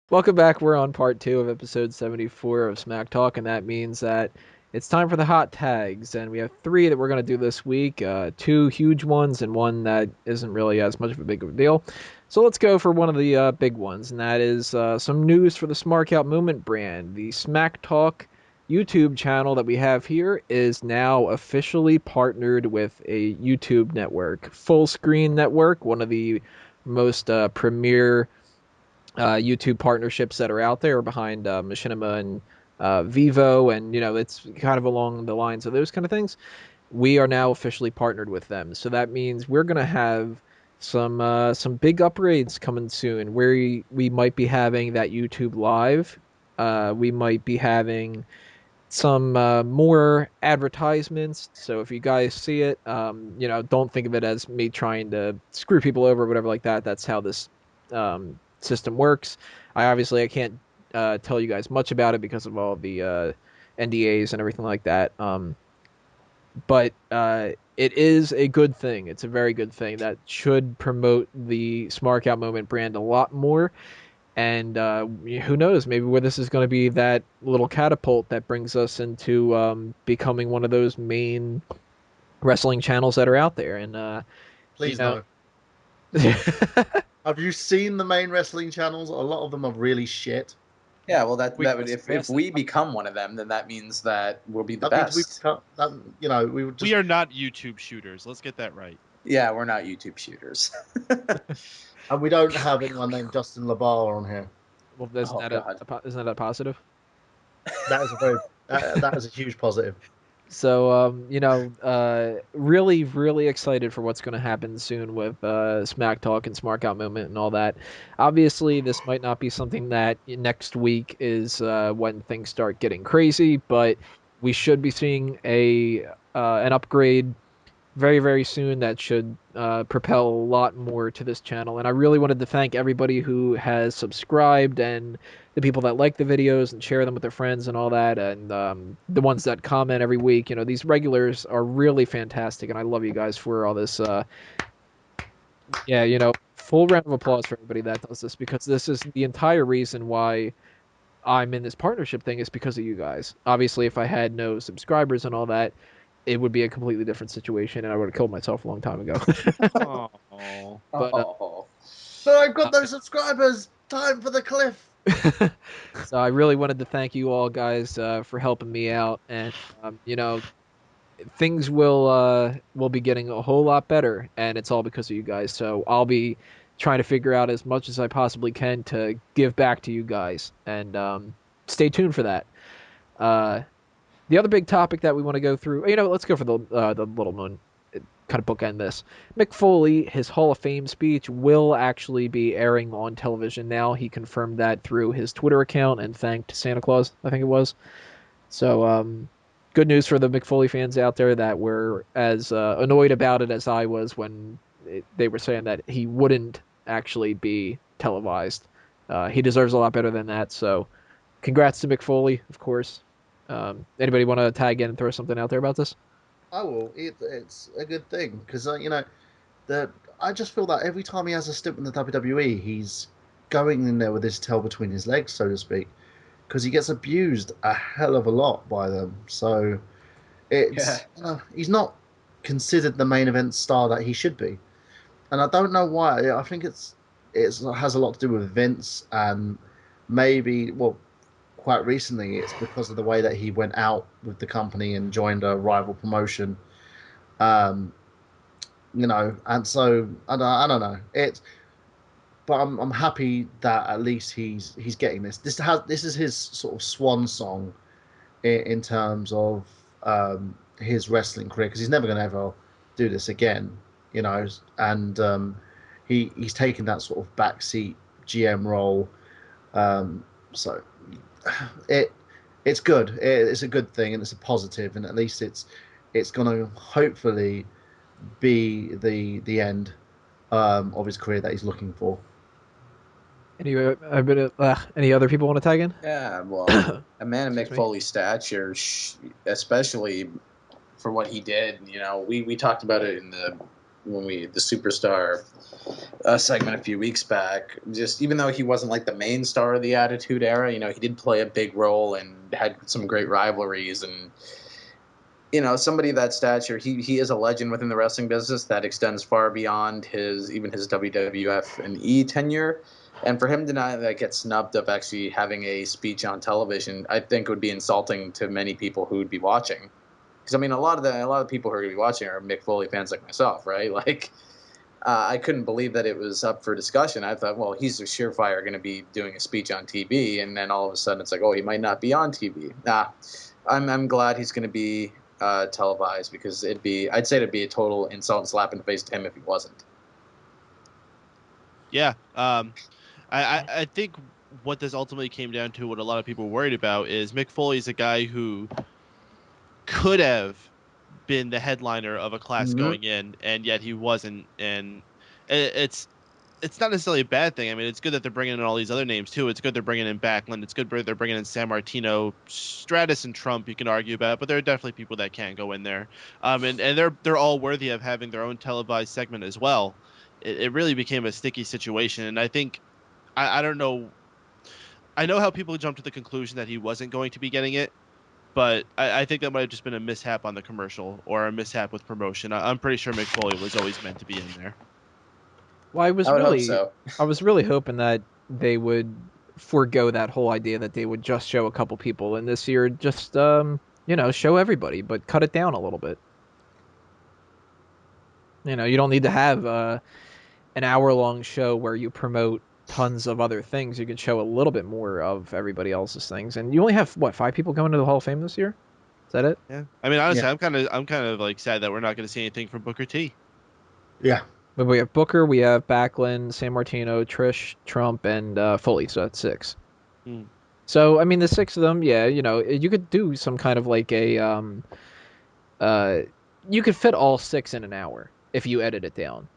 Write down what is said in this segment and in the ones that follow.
Welcome back. We're on part two of episode 74 of Smack Talk, and that means that it's time for the hot tags. And we have three that we're going to do this week, two huge ones and one that isn't really as much of a big of a deal. So let's go for one of the big ones, and that is some news for the Smark Out Movement brand. The Smack Talk YouTube channel that we have here is now officially partnered with a YouTube network, Full Screen Network, one of the most premier YouTube partnerships that are out there behind Machinima and Vivo, and it's kind of along the lines of those kind of things. We are now officially partnered with them, so that means we're gonna have some big upgrades coming soon. Where we might be having that YouTube Live, we might be having some more advertisements. So if you guys see it, don't think of it as me trying to screw people over or whatever like that. That's how this system works. I can't tell you guys much about it because of all the NDAs and everything like that. But it is a good thing. It's a very good thing that should promote the Smark Out Moment brand a lot more. And who knows, maybe where this is going to be that little catapult that brings us into becoming one of those main wrestling channels that are out there. And, you Please know, no. Have you seen the main wrestling channels? A lot of them are really shit. Yeah, well, that we that can would if suggest we become one of them, then that means that we'll be the That means we best. become that we would We just are not YouTube shooters. Let's get that right. Yeah, we're not YouTube shooters. and we don't have anyone named Justin LaBar on here. well, Oh God. isn't that a positive? That is a very that is a huge positive. So, really, really excited for what's going to happen soon with Smack Talk and Smark Out Movement and all that. Obviously, this might not be something that next week is when things start getting crazy, but we should be seeing an upgrade very, very soon that should propel a lot more to this channel. And I really wanted to thank everybody who has subscribed and the people that like the videos and share them with their friends and all that, and the ones that comment every week. These regulars are really fantastic, and I love you guys for all this. Yeah, full round of applause for everybody that does this, because this is the entire reason why I'm in this partnership thing, is because of you guys. Obviously, if I had no subscribers and all that, it would be a completely different situation, and I would have killed myself a long time ago. Oh, But Oh, But I've got no subscribers. Time for the cliff. so I really wanted to thank you all guys for helping me out, and things will be getting a whole lot better, and it's all because of you guys. So I'll be trying to figure out as much as I possibly can to give back to you guys, and stay tuned for that. Uh, the other big topic that we want to go through, let's go for the little moon, kind of bookend this. Mick Foley, his Hall of Fame speech will actually be airing on television now. He confirmed that through his Twitter account and thanked Santa Claus, I think it was. So, good news for the Mick Foley fans out there that were as annoyed about it as I was when they were saying that he wouldn't actually be televised. He deserves a lot better than that. So, congrats to Mick Foley, of course. Anybody want to tag in and throw something out there about this? I will. It's a good thing because the I just feel that every time he has a stint in the WWE, he's going in there with his tail between his legs, so to speak, because he gets abused a hell of a lot by them. So yeah. he's not considered the main event star that he should be, and I don't know why. I think it has a lot to do with Vince and maybe quite recently it's because of the way that he went out with the company and joined a rival promotion. Um, and so I don't know. But I'm happy that at least he's getting this. This is his sort of swan song in terms of his wrestling career because he's never going to ever do this again, And he's taken that sort of backseat GM role. So it it's good. It's a good thing and it's a positive, and at least it's going to hopefully be the end of his career that he's looking for. Any other people want to tag in? Yeah, well, a man of Mick Excuse me. Foley's stature, especially for what he did, we talked about it in the the superstar segment a few weeks back. Just even though he wasn't like the main star of the Attitude Era, he did play a big role and had some great rivalries. And somebody of that stature, he is a legend within the wrestling business that extends far beyond his WWF and E tenure. And for him to not get snubbed of actually having a speech on television, I think would be insulting to many people who would be watching. Because a lot of the people who are going to be watching are Mick Foley fans like myself, right? Like, I couldn't believe that it was up for discussion. I thought, well, he's a surefire going to be doing a speech on TV, and then all of a sudden it's like, oh, he might not be on TV. Nah, I'm glad he's going to be televised, because I'd say it'd be a total insult and slap in the face to him if he wasn't. Yeah. I think what this ultimately came down to, what a lot of people were worried about, is Mick Foley's a guy who could have been the headliner of a class going in, and yet he wasn't. And it's not necessarily a bad thing. I mean, it's good that they're bringing in all these other names too. It's good they're bringing in Backlund. It's good they're bringing in San Martino, Stratus, and Trump. You can argue about, but there are definitely people that can go in there. And they're all worthy of having their own televised segment as well. It really became a sticky situation, and I think I don't know. I know how people jumped to the conclusion that he wasn't going to be getting it, but I think that might have just been a mishap on the commercial or a mishap with promotion. I'm pretty sure Mick Foley was always meant to be in there. Well, I would hope so. I was really hoping that they would forego that whole idea that they would just show a couple people, and this year just show everybody, but cut it down a little bit. You don't need to have an hour-long show where you promote tons of other things. You can show a little bit more of everybody else's things, and you only have 5 people going to the Hall of Fame this year. Is that it? Yeah. I mean, honestly, yeah. I'm kind of like sad that we're not going to see anything from Booker T. Yeah. But we have Booker, we have Backlund, San Martino, Trish, Trump, and Foley. So that's 6. So I mean, the 6 of them, you could do some kind of like a you could fit all 6 in an hour if you edit it down,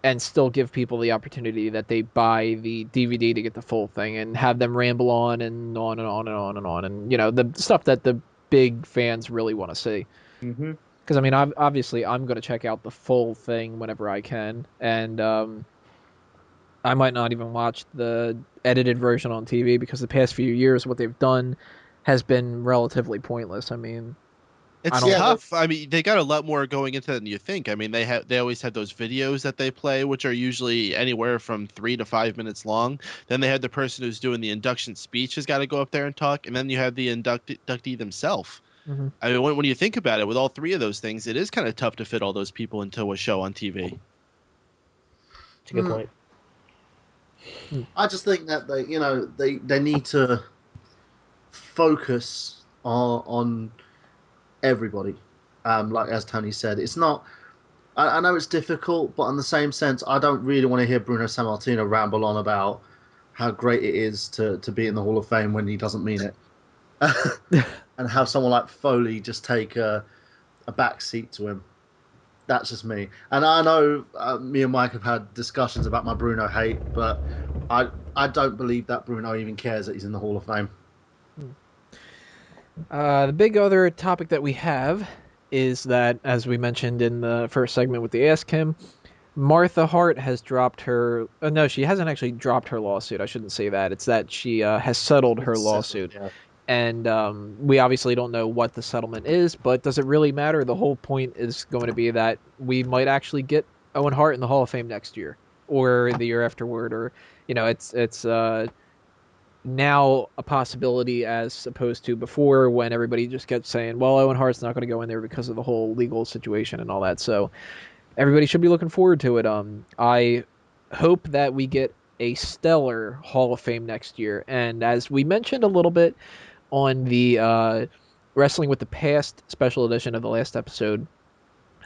and still give people the opportunity that they buy the DVD to get the full thing, and have them ramble on and on and on and on and on, and the stuff that the big fans really want to see. Mm-hmm. Because I mean, obviously, I'm going to check out the full thing whenever I can, and I might not even watch the edited version on TV, because the past few years, what they've done has been relatively pointless. I mean, it's tough. I mean, they got a lot more going into that than you think. I mean, they always had those videos that they play, which are usually anywhere from 3 to 5 minutes long. Then they had the person who's doing the induction speech has got to go up there and talk, and then you have the inductee themselves. Mm-hmm. I mean, when you think about it, with all 3 of those things, it is kind of tough to fit all those people into a show on TV. That's a good point. I just think that they need to focus on everybody. Like as Tony said, it's not. I know it's difficult, but in the same sense, I don't really want to hear Bruno Sammartino ramble on about how great it is to be in the Hall of Fame when he doesn't mean it. And have someone like Foley just take a back seat to him. That's just me. And I know me and Mike have had discussions about my Bruno hate, but I don't believe that Bruno even cares that he's in the Hall of Fame. The big other topic that we have is that, as we mentioned in the first segment with the Ask Him, Martha Hart has dropped her... no, she hasn't actually dropped her lawsuit. I shouldn't say that. It's that she has settled her lawsuit. Yeah. And we obviously don't know what the settlement is, but does it really matter? The whole point is going to be that we might actually get Owen Hart in the Hall of Fame next year, or the year afterward, or it's now a possibility as opposed to before, when everybody just kept saying, well, Owen Hart's not going to go in there because of the whole legal situation and all that. So everybody should be looking forward to it. I hope that we get a stellar Hall of Fame next year, and as we mentioned a little bit on the Wrestling with the Past special edition of the last episode,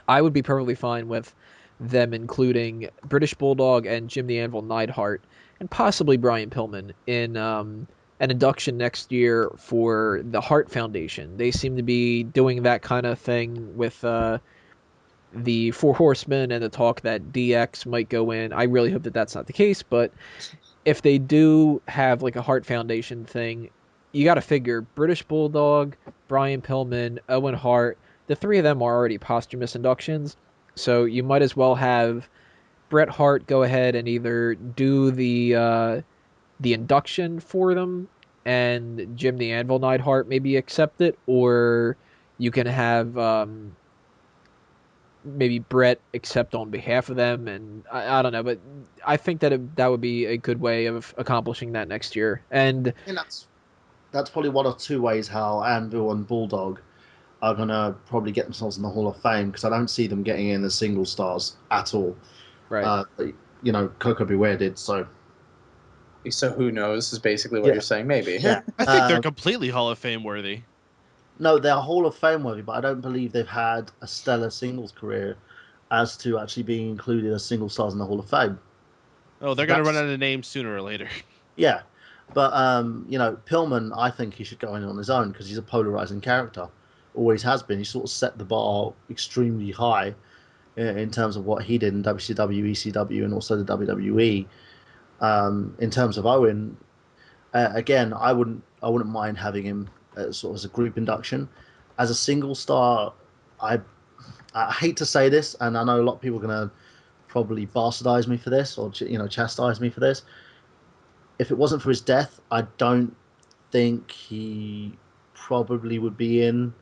I would be perfectly fine with them including British Bulldog and Jim the Anvil Neidhart, and possibly Brian Pillman, in an induction next year for the Hart Foundation. They seem to be doing that kind of thing with the Four Horsemen, and the talk that DX might go in. I really hope that that's not the case, but if they do have like a Hart Foundation thing, you got to figure British Bulldog, Brian Pillman, Owen Hart, the 3 of them are already posthumous inductions. So you might as well have Bret Hart go ahead and either do the induction for them, and Jim the Anvil Neidhart maybe accept it, or you can have maybe Brett accept on behalf of them, and I don't know, but I think that that would be a good way of accomplishing that next year. And And that's probably one or two ways how Anvil and Bulldog are gonna probably get themselves in the Hall of Fame, because I don't see them getting in as single stars at all. right, Coco Beware did, so So who knows is basically what yeah, you're saying. Maybe. yeah. I think they're completely Hall of Fame worthy. No, they're Hall of Fame worthy, but I don't believe they've had a stellar singles career as to actually being included as single stars in the Hall of Fame. Oh, they're going to run out of names sooner or later. Yeah, but Pillman, I think he should go in on his own because he's a polarizing character. Always has been. He sort of set the bar extremely high in terms of what he did in WCW, ECW, and also the WWE. In terms of Owen, again, I wouldn't mind having him sort of as a group induction. As a single star, I I hate to say this, and I know a lot of people are gonna probably bastardize me for this, or chastise me for this. If it wasn't for his death, I don't think he probably would be in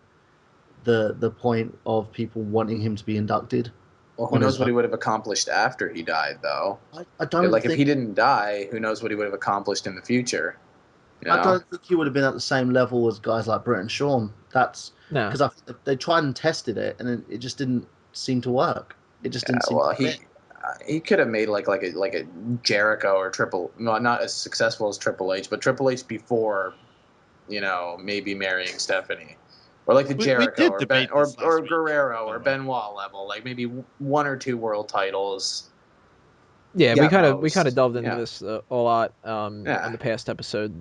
the point of people wanting him to be inducted Well, who on his knows what own. he would have accomplished after he died, though? I don't Like, if think he didn't die, who knows what he would have accomplished in the future? You I know? don't think he would have been at the same level as guys like Brett and Sean. That's no, because I think they tried and tested it, and it just didn't seem to work. It just didn't Yeah. seem to Well, fit. he could have made like a Jericho or well, not as successful as Triple H, but Triple H before, maybe marrying Stephanie, or like the We Jericho did or Ben debate this last or week, Guerrero by or the way. Benoit level, like maybe one or two world titles. yeah, Yeah, we kind of most. delved into Yeah, this a lot in yeah. the past episode.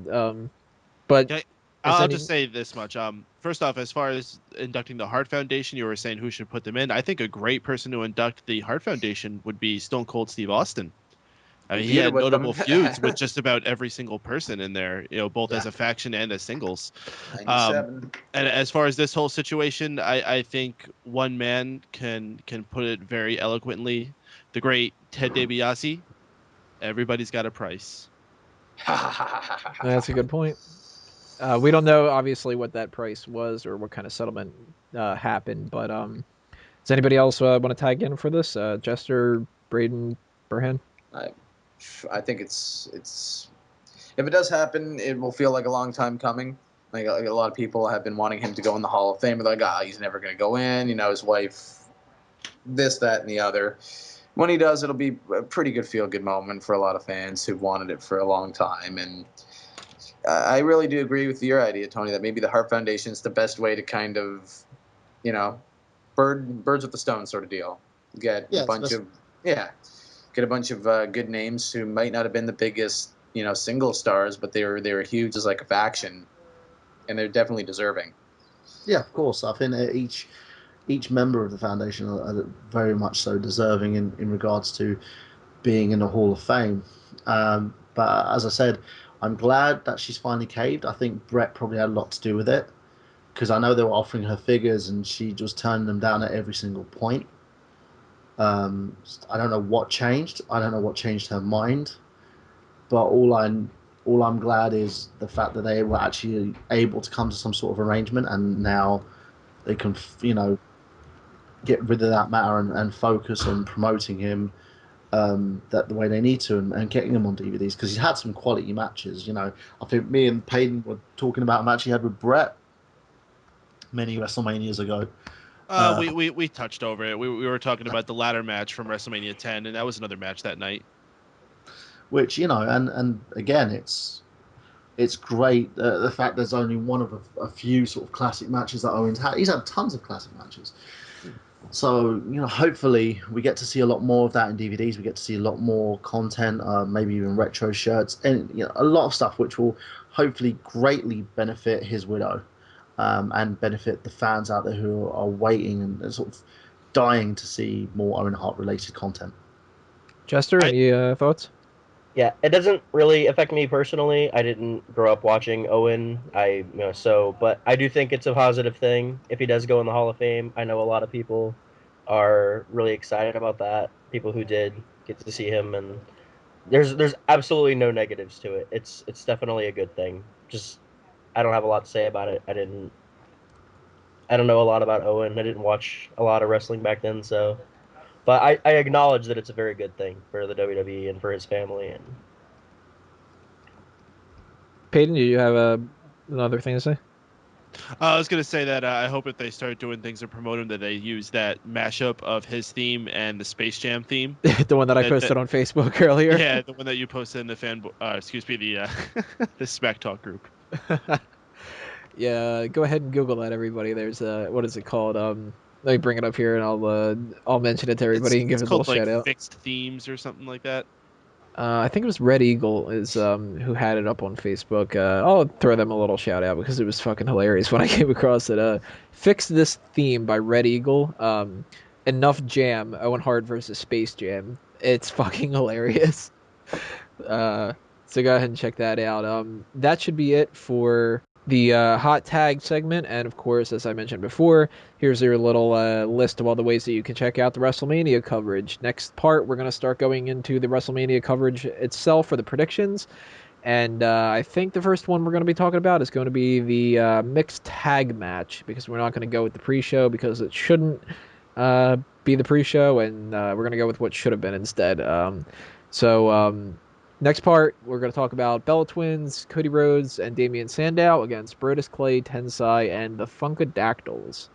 But Okay, is I'll any just say this much. First off, as far as inducting the Hart Foundation, you were saying who should put them in. I think a great person to induct the Hart Foundation would be Stone Cold Steve Austin. I He mean, he feuded had with them. notable feuds with just about every single person in there, both Yeah, as a faction and as singles. Um, 97. and as far as this whole situation, I think one man can put it very eloquently. The great Ted DiBiase. Everybody's got a price. that's a good point. We don't know obviously what that price was or what kind of settlement happened, but does anybody else want to tag in for this? Jester, Braden, Burhan? I, I think it's if it does happen, it will feel like a long time coming. Like a lot of people have been wanting him to go in the Hall of Fame. They're like, he's never going to go in. His wife, this, that, and the other. When he does, it'll be a pretty good feel-good moment for a lot of fans who've wanted it for a long time. And I really do agree with your idea, Tony, that maybe the Hart Foundation is the best way to kind of, you know, birds with the stone sort of deal. Get a Yeah, bunch of yeah, get a bunch of good names who might not have been the biggest, single stars, but they were huge as like a faction, and they're definitely deserving. yeah, of course. I think each member of the foundation are very much so deserving in regards to being in the Hall of Fame. But as I said, I'm glad that she's finally caved. I think Brett probably had a lot to do with it because I know they were offering her figures and she just turned them down at every single point. I don't know what changed. I don't know what changed her mind. But all I'm glad is the fact that they were actually able to come to some sort of arrangement, and now they can get rid of that matter and focus on promoting him that the way they need to, and getting him on DVDs because he's had some quality matches. I think me and Payton were talking about a match he had with Brett many WrestleManias ago. We touched over it. We were talking about the ladder match from WrestleMania 10, and that was another match that night. Which and again, it's great the fact there's only one of a few sort of classic matches that Owens had. He's had tons of classic matches. So hopefully we get to see a lot more of that in DVDs. We get to see a lot more content, maybe even retro shirts, and a lot of stuff which will hopefully greatly benefit his widow, and benefit the fans out there who are waiting and sort of dying to see more Owen Hart related content. Jester, I any thoughts? Yeah, it doesn't really affect me personally. I didn't grow up watching Owen. But I do think it's a positive thing if he does go in the Hall of Fame. I know a lot of people are really excited about that. People who did get to see him, and there's absolutely no negatives to it. It's definitely a good thing. Just I don't have a lot to say about it. I don't know a lot about Owen. I didn't watch a lot of wrestling back then, so but I acknowledge that it's a very good thing for the WWE and for his family. And Peyton, do you have another thing to say? I was gonna say that I hope if they start doing things to promote him, that they use that mashup of his theme and the Space Jam theme. The one that I posted on Facebook earlier. Yeah, the one that you posted in the the Smack Talk group. Yeah, go ahead and Google that, everybody. There's what is it called? Let me bring it up here, and I'll mention it to everybody and give It's it a little called like shout out. Fixed Themes or something like that. I think it was Red Eagle is who had it up on Facebook. I'll throw them a little shout out because it was fucking hilarious when I came across it. Fix This Theme by Red Eagle. Enough Jam. Owen Hart versus Space Jam. It's fucking hilarious. So go ahead and check that out. That should be it for the hot tag segment. And of course, as I mentioned before, here's your little list of all the ways that you can check out the WrestleMania coverage. Next part, we're going to start going into the WrestleMania coverage itself for the predictions. And I think the first one we're going to be talking about is going to be the mixed tag match, because we're not going to go with the pre-show because it shouldn't be the pre-show, and we're going to go with what should have been instead. Next part, we're going to talk about Bella Twins, Cody Rhodes, and Damian Sandow against Brodus Clay, Tensai, and the Funkadactyls.